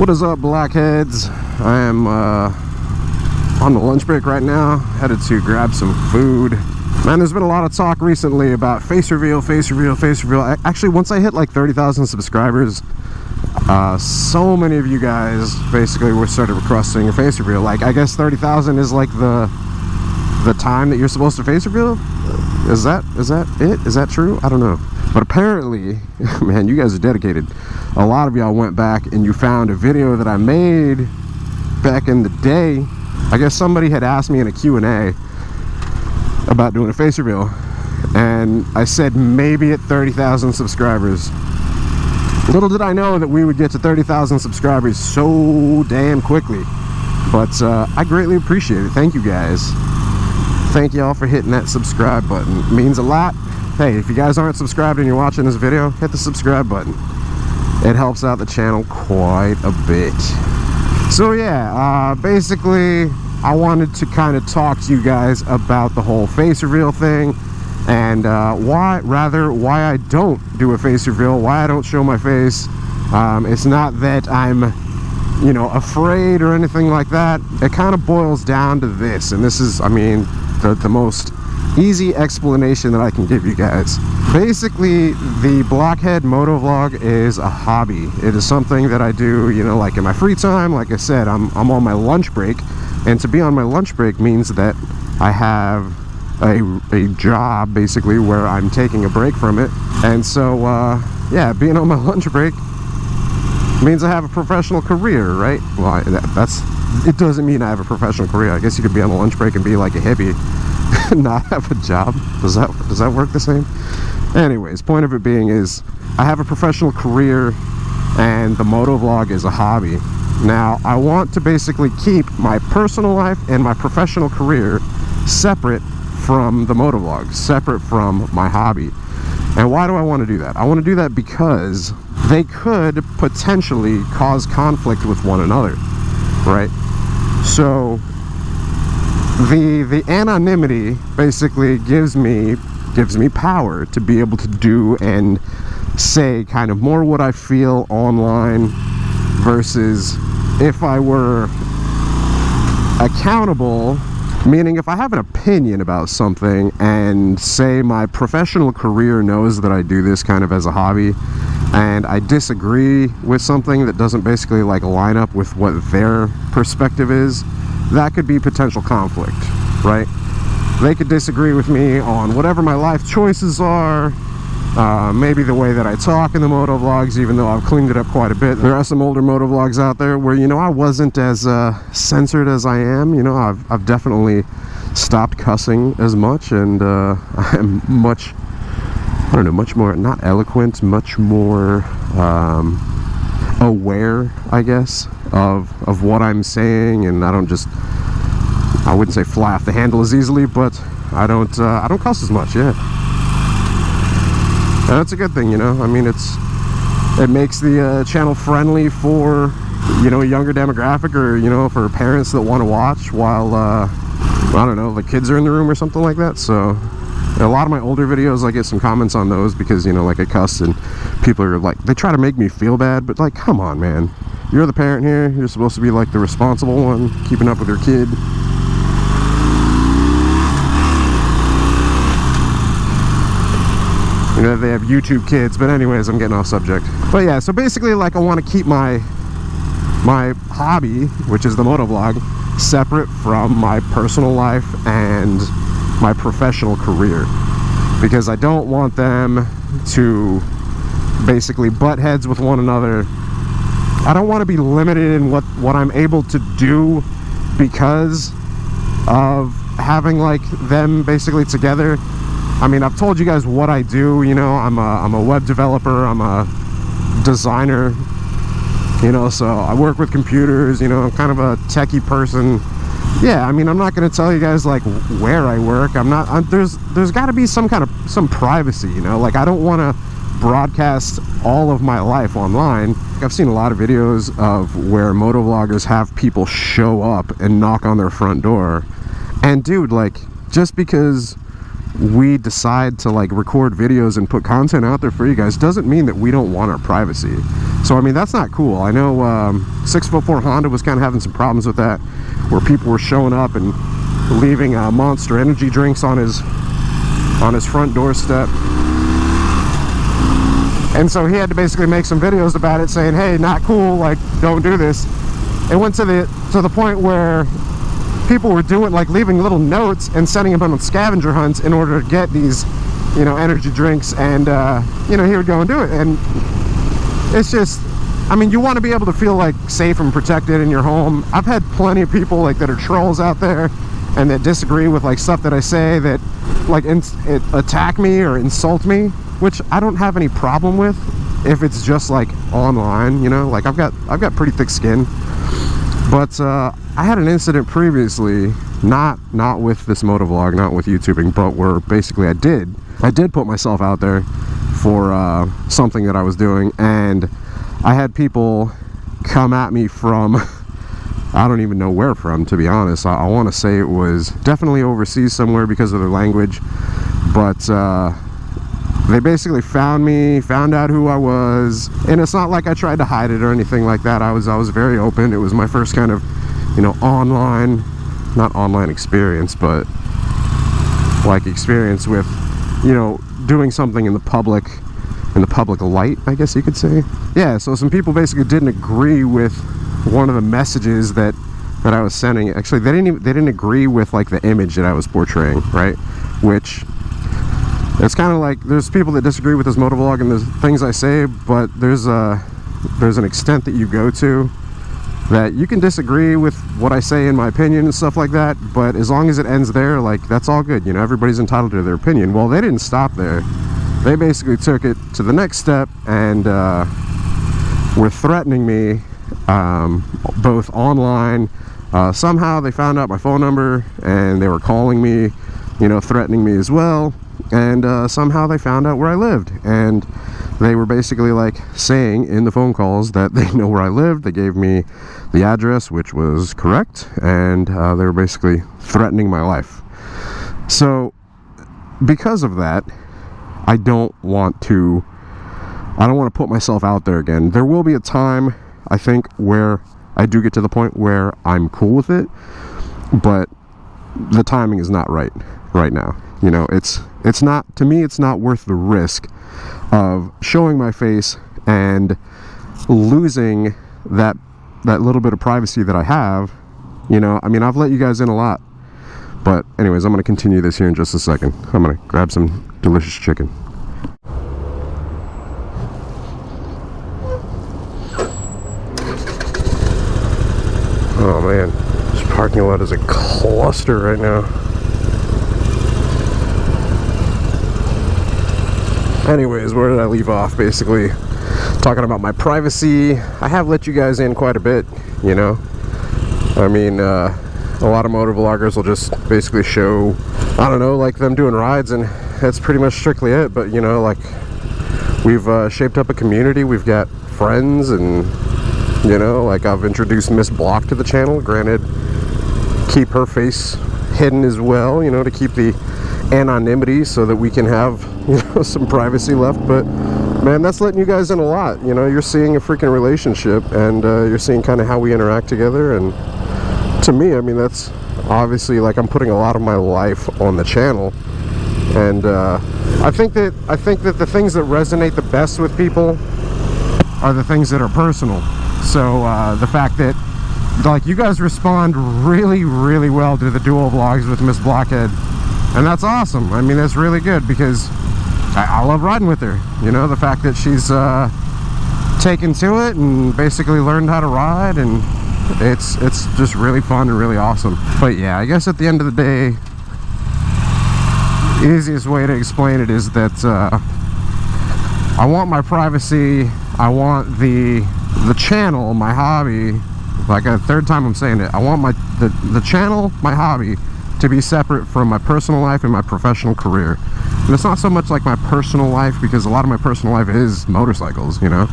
What is up, blockheads? I am on the lunch break right now, headed to grab some food. Man, there's been a lot of talk recently about face reveal. Actually, once I hit like 30,000 subscribers, so many of you guys basically were started requesting a face reveal. Like, I guess 30,000 is like the time that you're supposed to face reveal. Is that it? Is that true? I don't know. But apparently, man, you guys are dedicated. A lot of y'all went back and you found a video that I made back in the day. I guess somebody had asked me in a Q&A about doing a face reveal, and I said maybe at 30,000 subscribers. Little did I know that we would get to 30,000 subscribers so damn quickly. But I greatly appreciate it. Thank you guys. Thank y'all for hitting that subscribe button. It means a lot. Hey, if you guys aren't subscribed and you're watching this video, hit the subscribe button. It helps out the channel quite a bit. So yeah, basically I wanted to kind of talk to you guys about the whole face reveal thing, and why I don't do a face reveal, why I don't show my face. It's not that I'm, you know, afraid or anything like that. It kind of boils down to this, and this is, I mean, the most easy explanation that I can give you guys. Basically, the Blockhead Moto vlog is a hobby. It is something that I do, you know, like in my free time. Like I said, I'm on my lunch break, and to be on my lunch break means that I have a job basically where I'm taking a break from it. And so yeah, being on my lunch break means I have a professional career, right? Well, it doesn't mean I have a professional career. I guess you could be on a lunch break and be like a hippie and not have a job. Does that work the same? Anyways, point of it being is I have a professional career and the moto vlog is a hobby. Now, I want to basically keep my personal life and my professional career separate from the moto vlog, separate from my hobby. And why do I want to do that? I want to do that because they could potentially cause conflict with one another, right? So the anonymity basically gives me power to be able to do and say kind of more what I feel online, versus if I were accountable, meaning if I have an opinion about something and say my professional career knows that I do this kind of as a hobby, and I disagree with something that doesn't basically like line up with what their perspective is, that could be potential conflict, right? They could disagree with me on whatever my life choices are, maybe the way that I talk in the moto vlogs, even though I've cleaned it up quite a bit. There are some older moto vlogs out there where, you know, I wasn't as censored as I am. You know, I've definitely stopped cussing as much, and I am much more, not eloquent, much more aware, I guess, of what I'm saying, and I wouldn't say fly off the handle as easily, but I don't cuss as much, yeah. And that's a good thing, you know. I mean, it makes the channel friendly for, you know, a younger demographic, or, you know, for parents that want to watch while I don't know, the kids are in the room or something like that. So a lot of my older videos, I get some comments on those because, you know, like I cuss, and people are like, they try to make me feel bad, but like, come on, man, you're the parent here, you're supposed to be like the responsible one, keeping up with your kid. You know, they have YouTube kids, but anyways, I'm getting off subject. But yeah, so basically, like, I want to keep my hobby, which is the moto vlog, separate from my personal life and my professional career, because I don't want them to basically butt heads with one another. I don't want to be limited in what I'm able to do because of having like them basically together. I mean, I've told you guys what I do, you know, I'm a web developer, I'm a designer, you know, so I work with computers, you know, I'm kind of a techie person. Yeah, I mean, I'm not going to tell you guys like where I work. There's got to be some privacy, you know, like I don't want to broadcast all of my life online. I've seen a lot of videos of where moto vloggers have people show up and knock on their front door, and dude, like, just because we decide to like record videos and put content out there for you guys doesn't mean that we don't want our privacy. So I mean, that's not cool. I know 6'4" Honda was kind of having some problems with that, where people were showing up and leaving Monster energy drinks on his front doorstep. And so he had to basically make some videos about it, saying, hey, not cool, like, don't do this. It went to the point where people were doing, like, leaving little notes and sending them on scavenger hunts in order to get these, you know, energy drinks, and you know, he would go and do it. And it's just, I mean, you want to be able to feel like safe and protected in your home. I've had plenty of people like that are trolls out there and that disagree with like stuff that I say, that like attack me or insult me, which I don't have any problem with if it's just like online, you know. Like I've got pretty thick skin. But I had an incident previously, not with this motovlog, not with YouTubing, but where basically I did put myself out there for something that I was doing, and I had people come at me from I don't even know where from, to be honest. I want to say it was definitely overseas somewhere because of their language, but they basically found me, found out who I was, and it's not like I tried to hide it or anything like that. I was very open. It was my first kind of, you know, not online experience, but like experience with, you know, doing something in the public light, I guess you could say. Yeah, so some people basically didn't agree with one of the messages that I was sending. Actually, they didn't agree with like the image that I was portraying, right? Which, it's kind of like, there's people that disagree with this motovlog and the things I say, but there's an extent that you go to that you can disagree with what I say in my opinion and stuff like that, but as long as it ends there, like, that's all good, you know. Everybody's entitled to their opinion. Well, they didn't stop there. They basically took it to the next step and were threatening me, both online. Somehow they found out my phone number and they were calling me, you know, threatening me as well. And somehow they found out where I lived, and they were basically like saying in the phone calls that they know where I lived. They gave me the address, which was correct, and they were basically threatening my life. So because of that, I don't want to put myself out there again. There will be a time, I think, where I do get to the point where I'm cool with it, but the timing is not right now. You know, it's not, to me, it's not worth the risk of showing my face and losing that little bit of privacy that I have. You know, I mean, I've let you guys in a lot. But anyways, I'm going to continue this here in just a second. I'm going to grab some delicious chicken. Oh man, this parking lot is a cluster right now. Anyways, where did I leave off? Basically talking about my privacy. I have let you guys in quite a bit, you know. I mean, a lot of motor vloggers will just basically show, I don't know, like them doing rides, and that's pretty much strictly it. But you know, like, we've shaped up a community. We've got friends, and you know, like, I've introduced Miss Block to the channel. Granted, keep her face hidden as well, you know, to keep the anonymity so that we can have, you know, some privacy left. But man, that's letting you guys in a lot. You know, you're seeing a freaking relationship, and you're seeing kind of how we interact together. And to me, I mean, that's obviously, like, I'm putting a lot of my life on the channel, and I think that the things that resonate the best with people are the things that are personal. So the fact that, like, you guys respond really, really well to the dual vlogs with Miss Blockhead, and that's awesome. I mean, that's really good, because I love riding with her. You know, the fact that she's taken to it and basically learned how to ride, and it's just really fun and really awesome. But yeah, I guess at the end of the day, the easiest way to explain it is that I want my privacy. I want the channel, my hobby, like a third time I'm saying it, I want the channel, my hobby, to be separate from my personal life and my professional career. And it's not so much like my personal life, because a lot of my personal life is motorcycles, you know.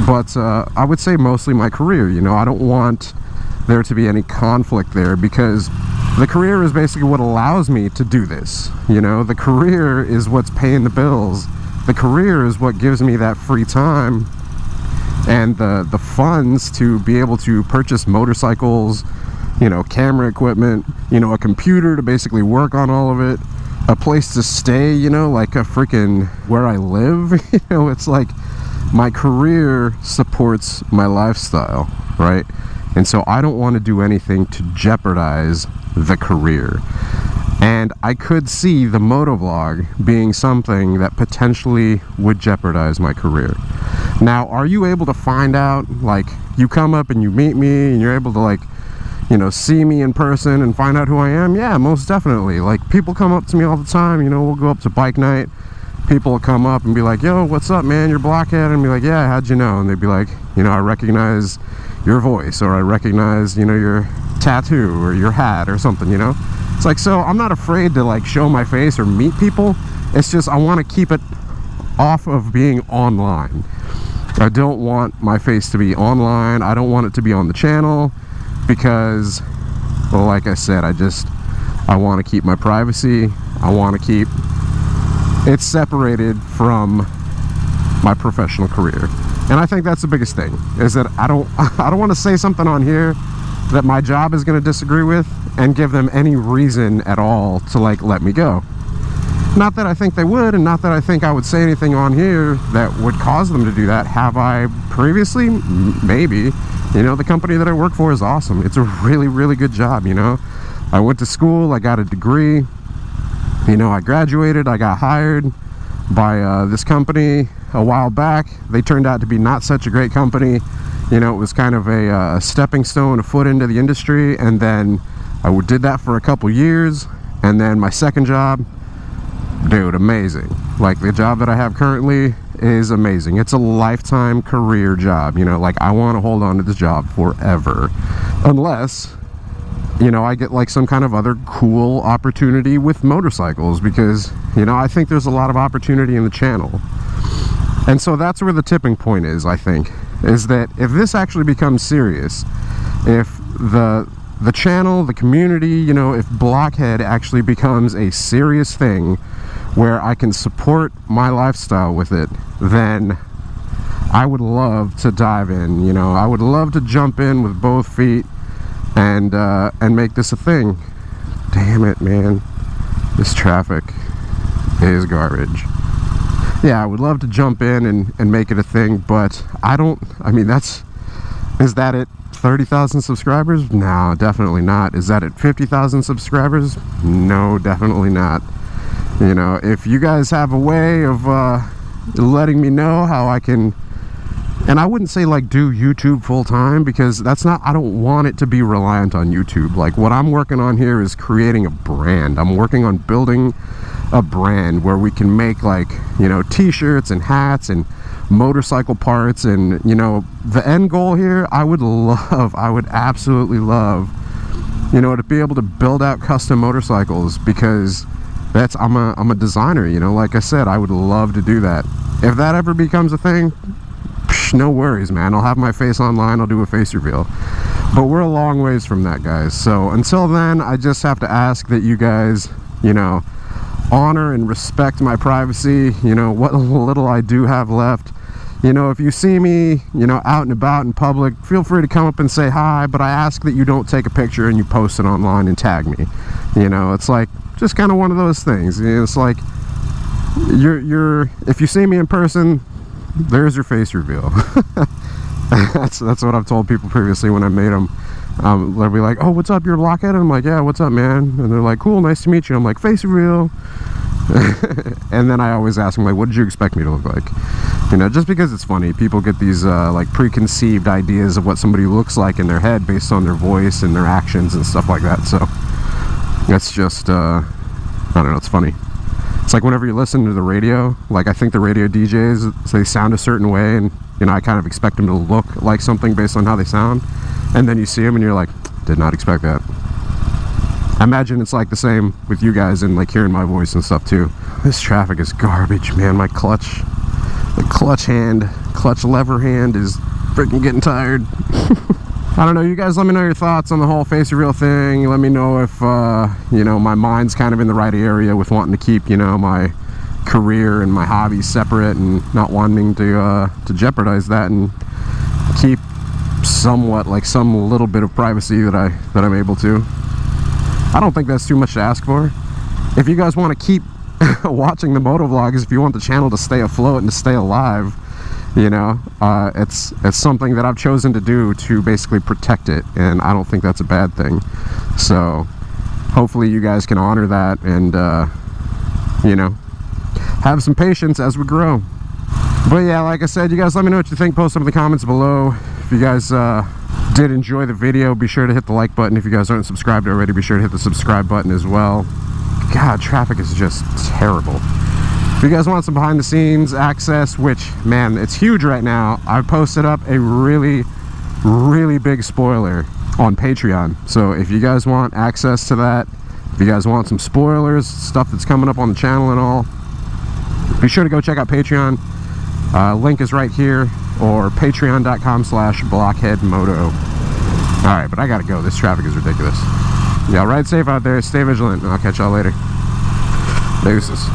But I would say mostly my career, you know. I don't want there to be any conflict there, because The career is basically what allows me to do this. You know, the career is what's paying the bills. The career is what gives me that free time and the funds to be able to purchase motorcycles, you know, camera equipment, you know, a computer to basically work on all of it, a place to stay, you know, like a freaking where I live. You know, it's like my career supports my lifestyle, right? And so I don't want to do anything to jeopardize the career. And I could see the motovlog being something that potentially would jeopardize my career. Now, are you able to find out, like, you come up and you meet me and you're able to, like, you know, see me in person and find out who I am? Yeah, most definitely. Like, people come up to me all the time. You know, we'll go up to bike night. People will come up and be like, yo, what's up, man? You're Blockhead. And be like, yeah, how'd you know? And they'd be like, you know, I recognize your voice, or I recognize, you know, your tattoo or your hat or something, you know? It's like, so I'm not afraid to, like, show my face or meet people. It's just I want to keep it off of being online. I don't want my face to be online. I don't want it to be on the channel because, well, like I said, I want to keep my privacy. I want to keep it separated from my professional career. And I think that's the biggest thing, is that I don't want to say something on here that my job is going to disagree with and give them any reason at all to, like, let me go. Not that I think they would, and not that I think I would say anything on here that would cause them to do that. Have I previously? Maybe. You know, the company that I work for is awesome. It's a really, really good job, you know. I went to school, I got a degree, you know, I graduated, I got hired by this company a while back. They turned out to be not such a great company. You know, it was kind of a stepping stone, a foot into the industry, and then I did that for a couple years, and then my second job, dude, amazing. Like, the job that I have currently is amazing. It's a lifetime career job, you know, like, I want to hold on to this job forever, unless, you know, I get, like, some kind of other cool opportunity with motorcycles, because, you know, I think there's a lot of opportunity in the channel. And so that's where the tipping point is, I think, is that if this actually becomes serious, if the channel, the community, you know, if Blockhead actually becomes a serious thing where I can support my lifestyle with it, then I would love to dive in, you know. I would love to jump in with both feet and make this a thing. Damn it, man. This traffic is garbage. Yeah, I would love to jump in and make it a thing, but I mean, is that at 30,000 subscribers? No, definitely not. Is that at 50,000 subscribers? No, definitely not. You know, if you guys have a way of letting me know how I can, and I wouldn't say, like, do YouTube full time, because that's not, I don't want it to be reliant on YouTube. Like, what I'm working on here is creating a brand. I'm working on building a brand where we can make, like, you know, t-shirts and hats and motorcycle parts, and, you know, the end goal here, I would absolutely love, you know, to be able to build out custom motorcycles, because I'm a designer, you know. Like I said, I would love to do that. If that ever becomes a thing, no worries, man. I'll have my face online, I'll do a face reveal. But we're a long ways from that, guys. So until then, I just have to ask that you guys, you know, honor and respect my privacy, you know, what little I do have left. You know, if you see me, you know, out and about in public, feel free to come up and say hi, but I ask that you don't take a picture and you post it online and tag me. You know, it's like just kind of one of those things. You know, it's like if you see me in person, there's your face reveal. that's what I've told people previously when I made them. They'll be like, oh, what's up, you're Blockhead? And I'm like, yeah, what's up, man? And they're like, cool, nice to meet you. I'm like, face reveal. And then I always ask them, like, what did you expect me to look like? You know, just because it's funny. People get these like preconceived ideas of what somebody looks like in their head based on their voice and their actions and stuff like that. So that's just I don't know, it's funny. It's like whenever you listen to the radio, like, I think the radio DJs, they sound a certain way, and, you know, I kind of expect them to look like something based on how they sound, and then you see them and you're like, did not expect that. I imagine it's like the same with you guys and, like, hearing my voice and stuff too. This traffic is garbage, man. My clutch lever hand is freaking getting tired. I don't know, you guys let me know your thoughts on the whole face reveal thing. Let me know if you know, my mind's kind of in the right area with wanting to keep, you know, my career and my hobbies separate and not wanting to jeopardize that and keep somewhat, like, some little bit of privacy that I'm able to. I don't think that's too much to ask for. If you guys want to keep watching the moto vlogs, if you want the channel to stay afloat and to stay alive, you know, it's something that I've chosen to do to basically protect it, and I don't think that's a bad thing. So hopefully you guys can honor that and you know, have some patience as we grow. But yeah, like I said, you guys let me know what you think. Post some in the comments below. If you guys did enjoy the video, be sure to hit the like button. If you guys aren't subscribed already, be sure to hit the subscribe button as well. God, traffic is just terrible. If you guys want some behind the scenes access, which, man, it's huge right now, I posted up a really big spoiler on Patreon. So if you guys want access to that, if you guys want some spoilers, stuff that's coming up on the channel and all, be sure to go check out Patreon. Link is right here, or patreon.com/blockheadmoto. Alright, but I gotta go. This traffic is ridiculous. Yeah, ride safe out there, stay vigilant, and I'll catch y'all later. Deuces.